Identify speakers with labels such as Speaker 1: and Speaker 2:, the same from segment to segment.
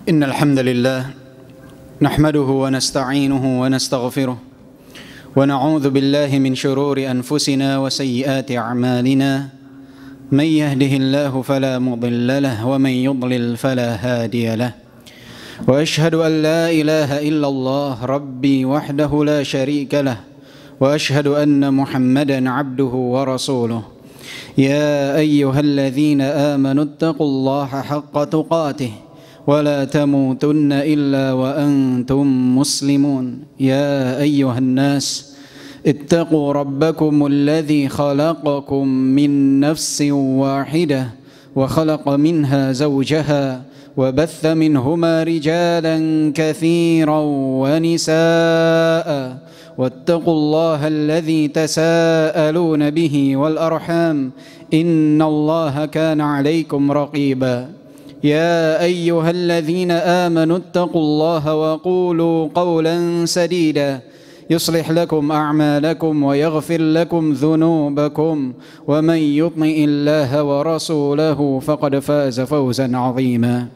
Speaker 1: إن الحمد لله نحمده ونستعينه ونستغفره ونعوذ بالله من شرور أنفسنا وسيئات أعمالنا من يهده الله فلا مضل له ومن يضلل فلا هادي له وأشهد أن لا إله إلا الله ربي وحده لا شريك له وأشهد أن محمدا عبده ورسوله يا أيها الذين آمنوا اتقوا الله حق تقاته ولا تموتن إلا وأنتم مسلمون يا أيها الناس اتقوا ربكم الذي خلقكم من نفس واحدة وخلق منها زوجها وبث منهما رجالا كثيرا ونساء واتقوا الله الذي تساءلون به والأرحام إن الله كان عليكم رقيبا يا أيها الذين آمنوا اتقوا الله وقولوا قولا سديدا يصلح لكم أعمالكم ويغفر لكم ذنوبكم ومن يطع الله ورسوله فقد فاز فوزا عظيما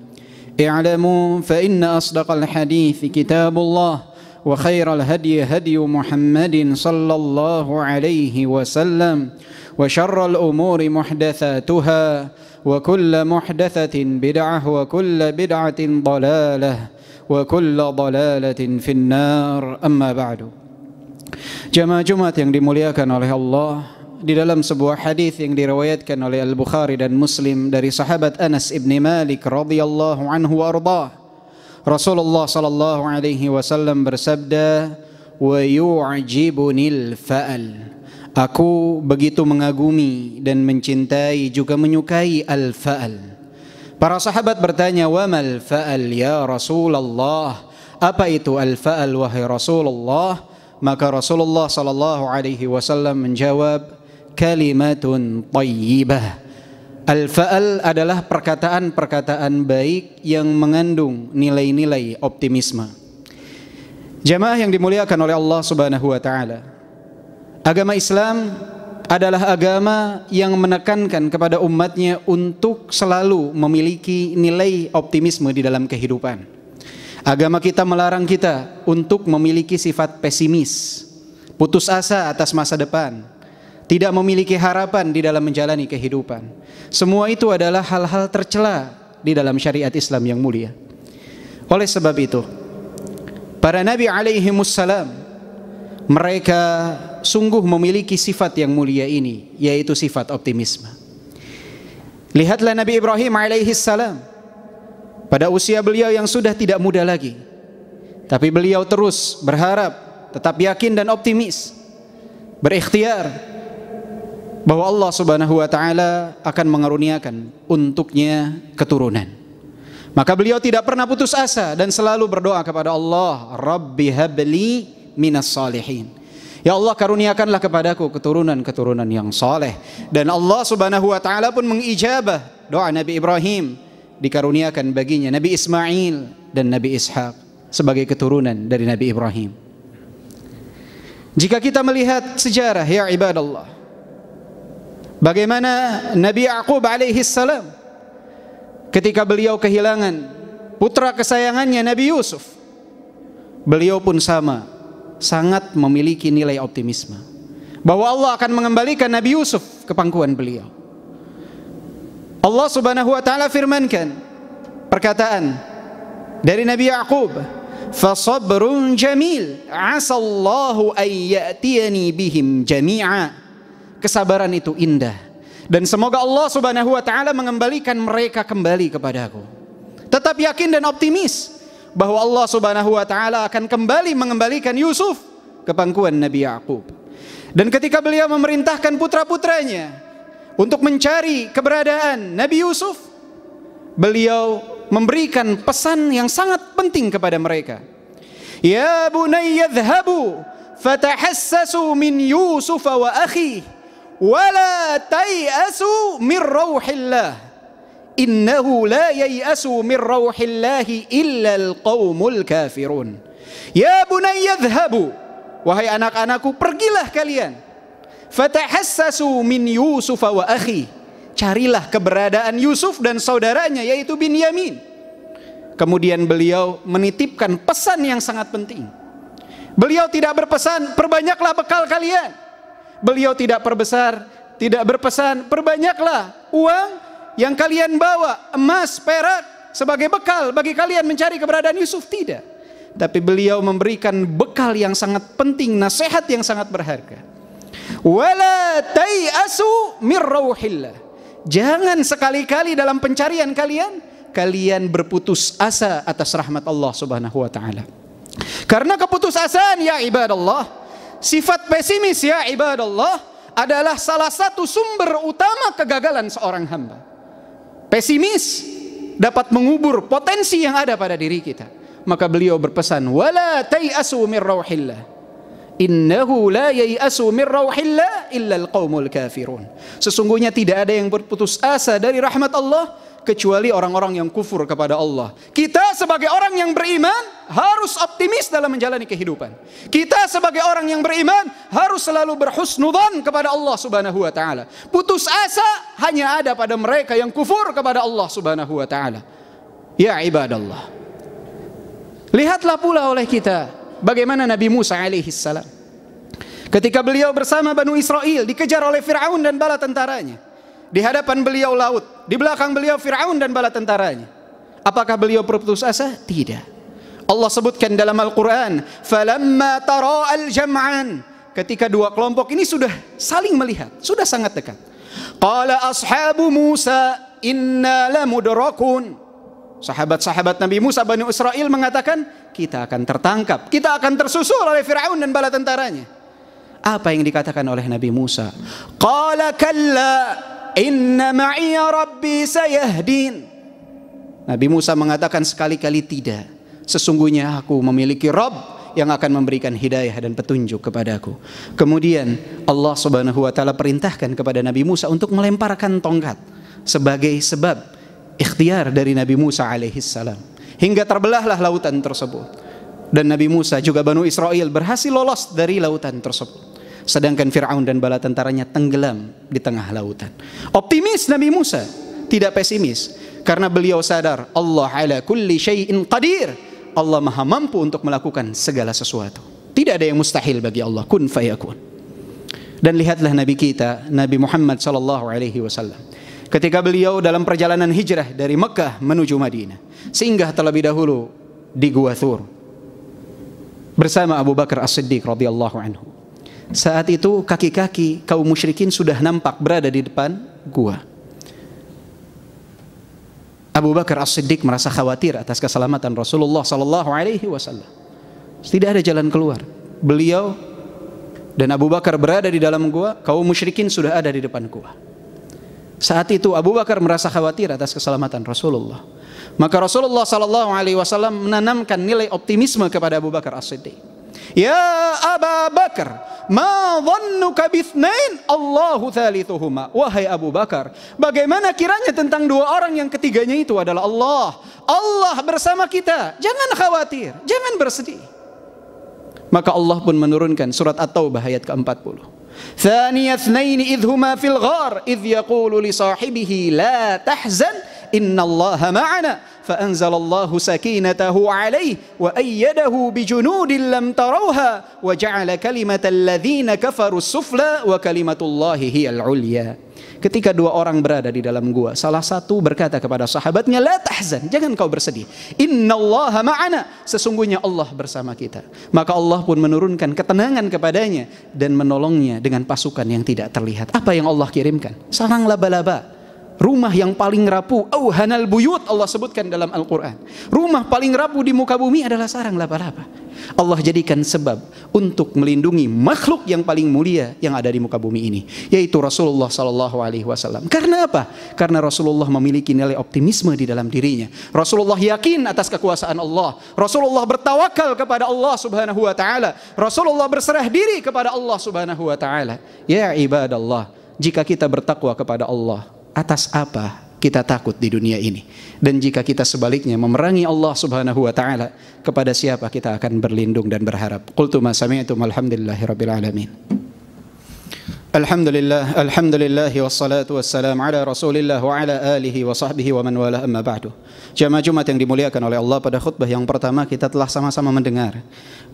Speaker 1: اعلموا فإن أصدق الحديث كتاب الله وخير الهدي هدي محمد صلى الله عليه وسلم وشر الأمور محدثاتها وكل محدثة بدعة وكل بدعة ضلالة وكل ضلالة في النار أما بعد. Jamaah Jumat yang dimuliakan oleh Allah, di dalam sebuah hadis yang diriwayatkan oleh Al-Bukhari dan Muslim dari sahabat Anas ibn Malik radhiyallahu anhu wa ardhah, Rasulullah sallallahu alaihi wasallam bersabda, "Wa yu'jibunil fa'al." Aku begitu mengagumi dan mencintai juga menyukai al-fa'al. Para sahabat bertanya, "Wa mal fa'al ya Rasulullah?" Apa itu al-fa'al wahai Rasulullah? Maka Rasulullah sallallahu alaihi wasallam menjawab, "Kalimatun thayyibah." Al-fa'al adalah perkataan-perkataan baik yang mengandung nilai-nilai optimisme. Jamaah yang dimuliakan oleh Allah Subhanahu wa taala, agama Islam adalah agama yang menekankan kepada umatnya untuk selalu memiliki nilai optimisme di dalam kehidupan. Agama kita melarang kita untuk memiliki sifat pesimis, putus asa atas masa depan, tidak memiliki harapan di dalam menjalani kehidupan. Semua itu adalah hal-hal tercela di dalam syariat Islam yang mulia. Oleh sebab itu, para nabi alaihimussalam, mereka sungguh memiliki sifat yang mulia ini, yaitu sifat optimisme. Lihatlah Nabi Ibrahim alaihissalam, pada usia beliau yang sudah tidak muda lagi, tapi beliau terus berharap, tetap yakin dan optimis, berikhtiar bahwa Allah Subhanahu wa taala akan mengaruniakan untuknya keturunan. Maka beliau tidak pernah putus asa dan selalu berdoa kepada Allah, "Rabbi habli minas salihin." Ya Allah, karuniakanlah kepadaku keturunan-keturunan yang saleh. Dan Allah Subhanahu wa taala pun mengijabah doa Nabi Ibrahim, dikaruniakan baginya Nabi Ismail dan Nabi Ishaq sebagai keturunan dari Nabi Ibrahim. Jika kita melihat sejarah ya ibadallah, bagaimana Nabi Yaqub alaihi salam ketika beliau kehilangan putra kesayangannya Nabi Yusuf, beliau pun sama, sangat memiliki nilai optimisme bahwa Allah akan mengembalikan Nabi Yusuf ke pangkuan beliau. Allah Subhanahu wa taala firmankan perkataan dari Nabi Yaqub, "Fasabrun jamil, 'asallahu an ya'tiyani bihim jami'a." Kesabaran itu indah dan semoga Allah Subhanahu wa taala mengembalikan mereka kembali kepadaku. Tetap yakin dan optimis bahwa Allah Subhanahu wa taala akan kembali mengembalikan Yusuf ke pangkuan Nabi Yaqub. Dan ketika beliau memerintahkan putra-putranya untuk mencari keberadaan Nabi Yusuf, beliau memberikan pesan yang sangat penting kepada mereka. "Ya bunayya idhhabu fatahassasu min Yusuf wa akhi wa la tayasu min rauhillah. Innahu la yayasu min rauhillahi illa alqaumul kafirun." Ya bunayya idhhabu, wahai anak-anakku, pergilah kalian. Fatahassasu min Yusuf wa akhi, carilah keberadaan Yusuf dan saudaranya yaitu Binyamin. Kemudian beliau menitipkan pesan yang sangat penting. Beliau tidak berpesan, perbanyaklah bekal kalian. Beliau tidak berpesan, perbanyaklah uang yang kalian bawa, emas, perak, sebagai bekal bagi kalian mencari keberadaan Yusuf. Tidak. Tapi beliau memberikan bekal yang sangat penting, nasihat yang sangat berharga. Wala tai'asu mir rauhillah. Jangan sekali-kali dalam pencarian kalian berputus asa atas rahmat Allah Subhanahu wa taala. Karena keputusasaan ya ibadallah, sifat pesimis ya ibadallah adalah salah satu sumber utama kegagalan seorang hamba. Pesimis dapat mengubur potensi yang ada pada diri kita. Maka beliau berpesan, wala tai'asu mir rauhillah. Innahu la yai'asu mir rauhillah illa alqaumul kafirun. Sesungguhnya tidak ada yang berputus asa dari rahmat Allah kecuali orang-orang yang kufur kepada Allah. Kita sebagai orang yang beriman harus optimis dalam menjalani kehidupan. Kita sebagai orang yang beriman harus selalu berhusnudzan kepada Allah Subhanahu wa taala. Putus asa hanya ada pada mereka yang kufur kepada Allah Subhanahu wa taala. Ya ibadallah. Lihatlah pula oleh kita bagaimana Nabi Musa alaihi salam ketika beliau bersama Banu Israel dikejar oleh Fir'aun dan bala tentaranya. Di hadapan beliau laut, di belakang beliau Fir'aun dan bala tentaranya. Apakah beliau berputus asa? Tidak. Allah sebutkan dalam Al-Quran, falamma tara'al jam'an, ketika dua kelompok ini sudah saling melihat, sudah sangat dekat. Qala ashabu Musa inna lamudrakun. Sahabat-sahabat Nabi Musa Bani Israel mengatakan, kita akan tertangkap, kita akan tersusul oleh Fir'aun dan bala tentaranya. Apa yang dikatakan oleh Nabi Musa? Qala kalla inna ma'iya rabbi sayahdin. Nabi Musa mengatakan sekali-kali tidak. Sesungguhnya aku memiliki Rabb yang akan memberikan hidayah dan petunjuk kepadaku. Kemudian Allah Subhanahu wa taala perintahkan kepada Nabi Musa untuk melemparkan tongkat sebagai sebab ikhtiar dari Nabi Musa alaihi salam. Hingga terbelahlah lautan tersebut. Dan Nabi Musa juga Banu Israel berhasil lolos dari lautan tersebut. Sedangkan Fir'aun dan bala tentaranya tenggelam di tengah lautan. Optimis Nabi Musa, tidak pesimis, karena beliau sadar Allah ala kulli syai'in qadir. Allah maha mampu untuk melakukan segala sesuatu. Tidak ada yang mustahil bagi Allah. Kun fayakun. Dan lihatlah Nabi kita, Nabi Muhammad sallallahu alaihi wasallam. Ketika beliau dalam perjalanan hijrah dari Mekah menuju Madinah, singgah terlebih dahulu di Gua Thur bersama Abu Bakar As-Siddiq radhiyallahu anhu. Saat itu kaki-kaki kaum musyrikin sudah nampak berada di depan gua. Abu Bakar As-Siddiq merasa khawatir atas keselamatan Rasulullah sallallahu alaihi wasallam. Tidak ada jalan keluar. Beliau dan Abu Bakar berada di dalam gua, kaum musyrikin sudah ada di depan gua. Saat itu Abu Bakar merasa khawatir atas keselamatan Rasulullah. Maka Rasulullah sallallahu alaihi wasallam menanamkan nilai optimisme kepada Abu Bakar As-Siddiq. Ya Abu Bakar, ma dhannuka bithnain Allahu thalithuhuma. Wahai Abu Bakar, bagaimana kiranya tentang dua orang yang ketiganya itu adalah Allah. Allah bersama kita. Jangan khawatir, jangan bersedih. Maka Allah pun menurunkan surat At-Taubah ayat ke-40. Thaniya ithnaini idhuma fil ghar idh yaqulu li sahibihi la tahzan innallaha ma'ana فأنزل الله سكينته عليه وأيده بجنود لم تروها وجعل كلمة الذين كفروا السفلى وكلمة الله هي العليا. Ketika dua orang berada di dalam gua, salah satu berkata kepada sahabatnya, la tahzan, jangan kau bersedih. Innallaha ma'ana, sesungguhnya Allah bersama kita. Maka Allah pun menurunkan ketenangan kepadanya dan menolongnya dengan pasukan yang tidak terlihat. Apa yang Allah kirimkan? Sarang laba-laba. Rumah yang paling rapuh, auhanal buyut, Allah sebutkan dalam Al-Quran. Rumah paling rapuh di muka bumi adalah sarang laba-laba. Allah jadikan sebab untuk melindungi makhluk yang paling mulia yang ada di muka bumi ini, yaitu Rasulullah SAW. Karena apa? Karena Rasulullah memiliki nilai optimisme di dalam dirinya. Rasulullah yakin atas kekuasaan Allah. Rasulullah bertawakal kepada Allah Subhanahu wa taala. Rasulullah berserah diri kepada Allah Subhanahu wa taala. Ya ibadallah, jika kita bertakwa kepada Allah, atas apa kita takut di dunia ini? Dan jika kita sebaliknya memerangi Allah Subhanahu wa taala, kepada siapa kita akan berlindung dan berharap? Qultu ma sami'tum alhamdulillahirabbil alamin. Alhamdulillah wassalatu wassalamu ala Rasulillah wa ala alihi wa sahbihi wa man wala amma ba'du. Jamaah Jumat yang dimuliakan oleh Allah, pada khutbah yang pertama kita telah sama-sama mendengar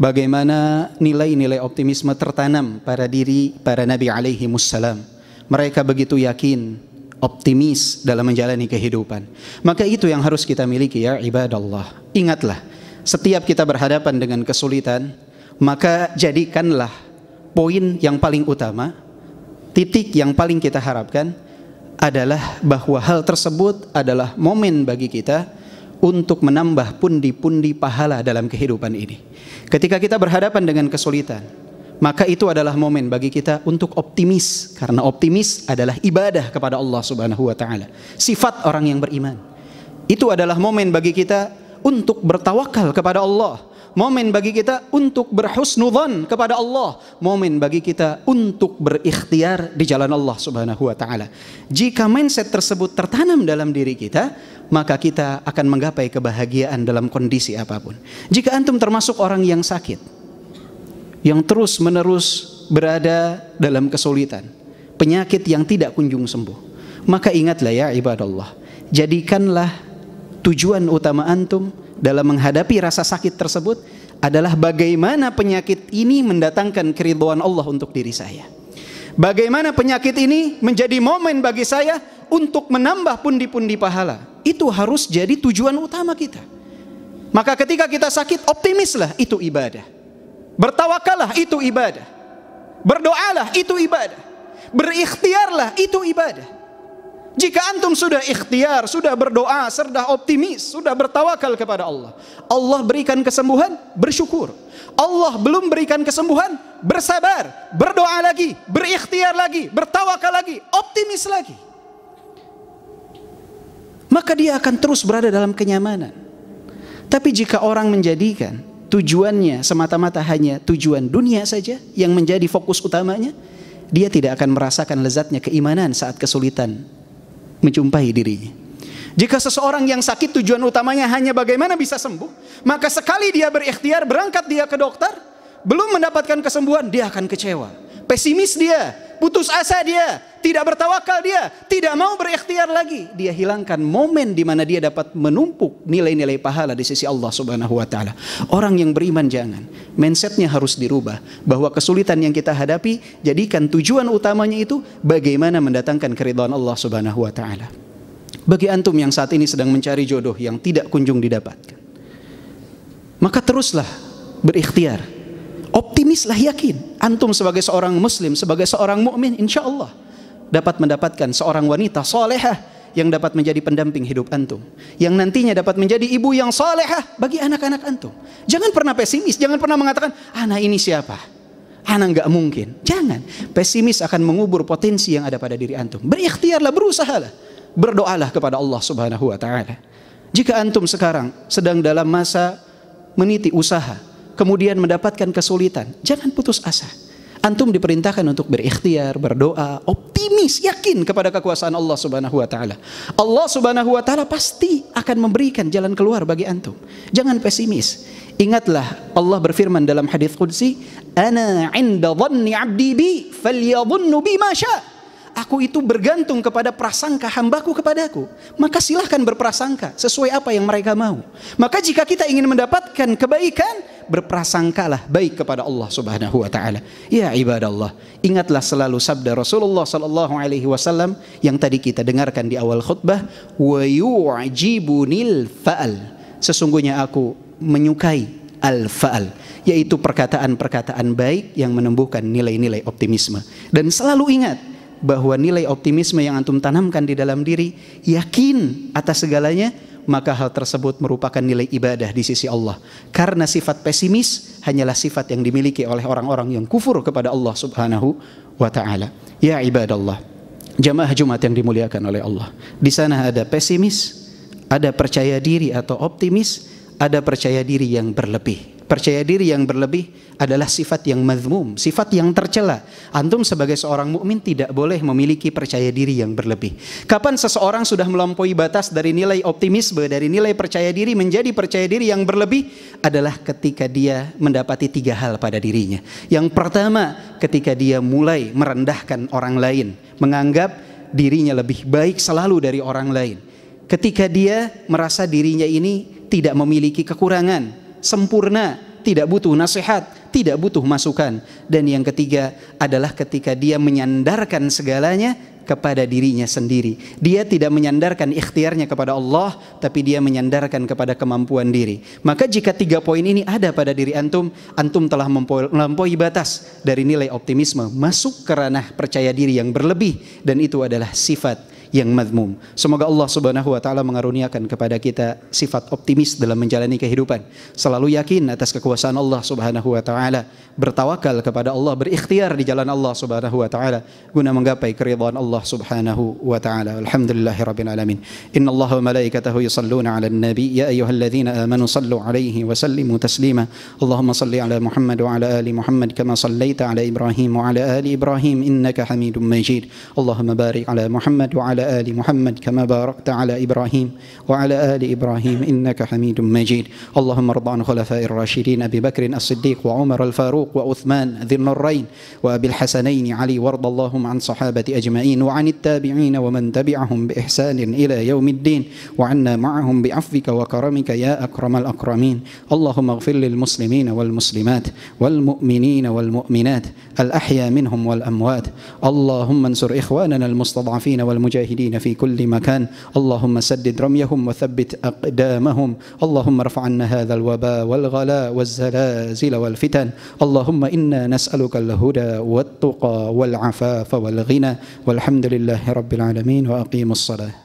Speaker 1: bagaimana nilai-nilai optimisme tertanam pada diri para nabi alaihi wassalam. Mereka begitu yakin, optimis dalam menjalani kehidupan. Maka itu yang harus kita miliki ya ibadallah. Ingatlah, setiap kita berhadapan dengan kesulitan, maka jadikanlah poin yang paling utama, titik yang paling kita harapkan adalah bahwa hal tersebut adalah momen bagi kita untuk menambah pundi-pundi pahala dalam kehidupan ini. Ketika kita berhadapan dengan kesulitan, maka itu adalah momen bagi kita untuk optimis, karena optimis adalah ibadah kepada Allah Subhanahu wa taala. Sifat orang yang beriman. Itu adalah momen bagi kita untuk bertawakal kepada Allah. Momen bagi kita untuk berhusnudzan kepada Allah. Momen bagi kita untuk berikhtiar di jalan Allah Subhanahu wa taala. Jika mindset tersebut tertanam dalam diri kita, maka kita akan menggapai kebahagiaan dalam kondisi apapun. Jika antum termasuk orang yang sakit, yang terus-menerus berada dalam kesulitan, penyakit yang tidak kunjung sembuh, maka ingatlah ya ibadallah, jadikanlah tujuan utama antum dalam menghadapi rasa sakit tersebut adalah bagaimana penyakit ini mendatangkan keridhaan Allah untuk diri saya. Bagaimana penyakit ini menjadi momen bagi saya untuk menambah pundi-pundi pahala. Itu harus jadi tujuan utama kita. Maka ketika kita sakit, optimislah, itu ibadah. Bertawakallah, itu ibadah. Berdoalah, itu ibadah. Berikhtiarlah, itu ibadah. Jika antum sudah ikhtiar, sudah berdoa, sudah optimis, sudah bertawakal kepada Allah, Allah berikan kesembuhan, bersyukur. Allah belum berikan kesembuhan, bersabar, berdoa lagi, berikhtiar lagi, bertawakal lagi, optimis lagi. Maka dia akan terus berada dalam kenyamanan. Tapi jika orang menjadikan tujuannya semata-mata hanya tujuan dunia saja yang menjadi fokus utamanya, dia tidak akan merasakan lezatnya keimanan saat kesulitan menjumpai dirinya. Jika seseorang yang sakit tujuan utamanya hanya bagaimana bisa sembuh, maka sekali dia berikhtiar, berangkat dia ke dokter, belum mendapatkan kesembuhan, dia akan kecewa, pesimis dia, putus asa dia, tidak bertawakal dia, tidak mau berikhtiar lagi. Dia hilangkan momen di mana dia dapat menumpuk nilai-nilai pahala di sisi Allah Subhanahu wa taala. Orang yang beriman jangan, mindsetnya harus dirubah, bahwa kesulitan yang kita hadapi, jadikan tujuan utamanya itu bagaimana mendatangkan keridhaan Allah Subhanahu wa taala. Bagi antum yang saat ini sedang mencari jodoh yang tidak kunjung didapatkan, maka teruslah berikhtiar. Optimislah, yakin antum sebagai seorang muslim, sebagai seorang mukmin, insya Allah dapat mendapatkan seorang wanita salehah yang dapat menjadi pendamping hidup antum, yang nantinya dapat menjadi ibu yang salehah bagi anak-anak antum. Jangan pernah pesimis, jangan pernah mengatakan anak ini siapa, anak nggak mungkin. Jangan, pesimis akan mengubur potensi yang ada pada diri antum. Berikhtiarlah, berusahalah, berdoalah kepada Allah Subhanahu wa taala. Jika antum sekarang sedang dalam masa meniti usaha, kemudian mendapatkan kesulitan, jangan putus asa. Antum diperintahkan untuk berikhtiar, berdoa, optimis, yakin kepada kekuasaan Allah Subhanahu wa taala. Allah Subhanahu wa taala pasti akan memberikan jalan keluar bagi antum. Jangan pesimis. Ingatlah Allah berfirman dalam hadis qudsi, "Ana 'inda dhanni 'abdi bi, falyadhunnu bi ma syaa." Aku itu bergantung kepada prasangka hambaku kepadaku. Maka silahkan berprasangka sesuai apa yang mereka mau. Maka jika kita ingin mendapatkan kebaikan, berprasangkalah baik kepada Allah Subhanahu wa taala. Ya ibadallah, ingatlah selalu sabda Rasulullah sallallahu alaihi wasallam yang tadi kita dengarkan di awal khutbah, wa yu'jibunil fa'al. Sesungguhnya aku menyukai al-fa'al, yaitu perkataan-perkataan baik yang menumbuhkan nilai-nilai optimisme. Dan selalu ingat bahwa nilai optimisme yang antum tanamkan di dalam diri, yakin atas segalanya, maka hal tersebut merupakan nilai ibadah di sisi Allah. Karena sifat pesimis hanyalah sifat yang dimiliki oleh orang-orang yang kufur kepada Allah Subhanahu wa taala. Ya ibadallah, jamaah Jumat yang dimuliakan oleh Allah, di sana ada pesimis, ada percaya diri atau optimis, ada percaya diri yang berlebih. Percaya diri yang berlebih adalah sifat yang mazmum, sifat yang tercela. Antum sebagai seorang mukmin tidak boleh memiliki percaya diri yang berlebih. Kapan seseorang sudah melampaui batas dari nilai optimisme, dari nilai percaya diri menjadi percaya diri yang berlebih, adalah ketika dia mendapati 3 hal pada dirinya. Yang pertama, ketika dia mulai merendahkan orang lain, menganggap dirinya lebih baik selalu dari orang lain. Ketika dia merasa dirinya ini tidak memiliki kekurangan, sempurna, tidak butuh nasihat, tidak butuh masukan. Dan yang ketiga adalah ketika dia menyandarkan segalanya kepada dirinya sendiri. Dia tidak menyandarkan ikhtiarnya kepada Allah, tapi dia menyandarkan kepada kemampuan diri. Maka jika 3 poin ini ada pada diri antum, antum telah melampaui batas dari nilai optimisme, masuk ke ranah percaya diri yang berlebih, dan itu adalah sifat yang mazmum. Semoga Allah Subhanahu wa taala mengaruniakan kepada kita sifat optimis dalam menjalani kehidupan, selalu yakin atas kekuasaan Allah Subhanahu wa taala, bertawakal kepada Allah, berikhtiar di jalan Allah Subhanahu wa taala guna menggapai keridhaan Allah Subhanahu wa taala. Alhamdulillahirabbil alamin. Innallaha wa malaikatahu yusalluna 'alan nabi ya ayyuhalladzina amanu sallu 'alaihi wa sallimu taslima. Allahumma salli 'ala Muhammad wa 'ala ali Muhammad kama sallaita 'ala Ibrahim wa 'ala ali Ibrahim innaka Hamidum Majid. Allahumma barik 'ala Muhammad wa 'ala آل محمد كما باركت على إبراهيم وعلى آل إبراهيم إنك حميد مجيد. اللهم ارض عن خلفاء الراشدين أبي بكر الصديق وعمر الفاروق وعثمان ذي النورين وأبي الحسنين علي، وارض اللهم عن صحابة أجمعين وعن التابعين ومن تبعهم بإحسان إلى يوم الدين، وعنا معهم بعفوك وكرمك يا أكرم الأكرمين. اللهم اغفر للمسلمين والمسلمات والمؤمنين والمؤمنات الأحياء منهم والأموات. اللهم انصر إخواننا المستضعفين والمجاهدين في كل مكان. اللهم سدد رميهم وثبت أقدامهم. اللهم ارفع عنا هذا الوباء والغلاء والزلازل والفتن. اللهم إنا نسألك الهدى والتقى والعفاف والغنى. والحمد لله رب العالمين. وأقيموا الصلاة.